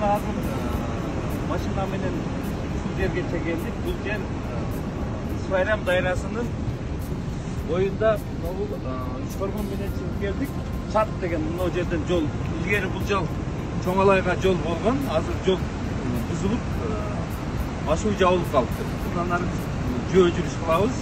hazır maşina menен ушул жерге келдик. Бул жер Исфайрам дайрасынын боюнда Үчкөргөн менен чыгып келдик. Чат деген мына жерден жол, илгери бул жол Чоңалайга жол болгон. Азыр жол бузулуп, ашуу жабылып калыптыр. Bundan ары жөө жүрүш кылабыз.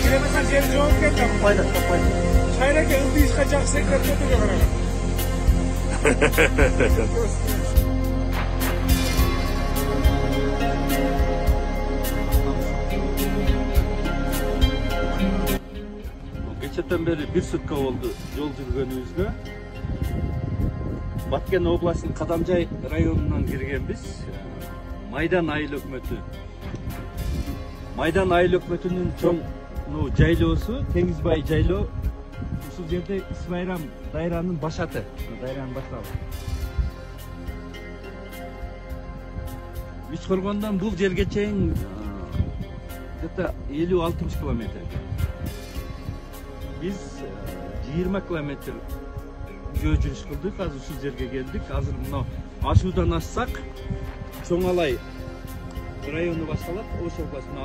Giremezsen seni cevap getireceğim. Fayda. Çaylak hızlı iş kaçak sekreter tutuyor bana. Geçenden beri bir sutka oldu yol жүргөнүбүзгө. Баткен областынын Кадамжай районунан кирген биз. Майдан айыл өкмөтүнүн чоң жайлоосу Теңизбай жайлоо. Ушул жерде Исфайрам дайранын башаты, дайранын башталып. Үчкөргөндөн бул жерге чейин где-то 50-60 километр. Biz 20 kilometre жөө жүрүш кылдык. Азыр ушул жерге келдик. Азыр мына ашуудан ашсак Чоңалай району башталат. Ошол башына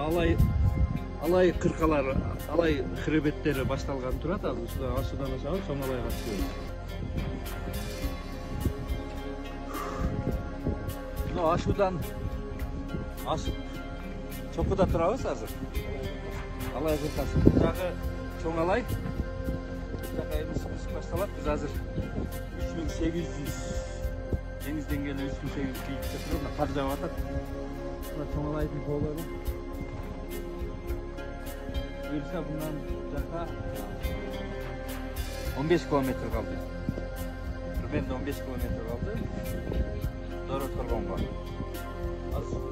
алай кыркалар, алай хребеттери башталган турат. Азыр ушул ашуудан ашабыз, Чоңалайга чыгабыз. Мына ашуудан ашып чокуда турабыз азыр. Алай кыркасы. Жагы Чоңалай. Жака эмисибиз башталат. Биз азыр 3800 деңиз деңгээли 3800 бийликте турат. Кар жаап атат. Мына Чоңалайдын тоолору. Буюрса bundan жака 15 километр калды. Примерно 15 километр калды. Дорот коргонго. Азыр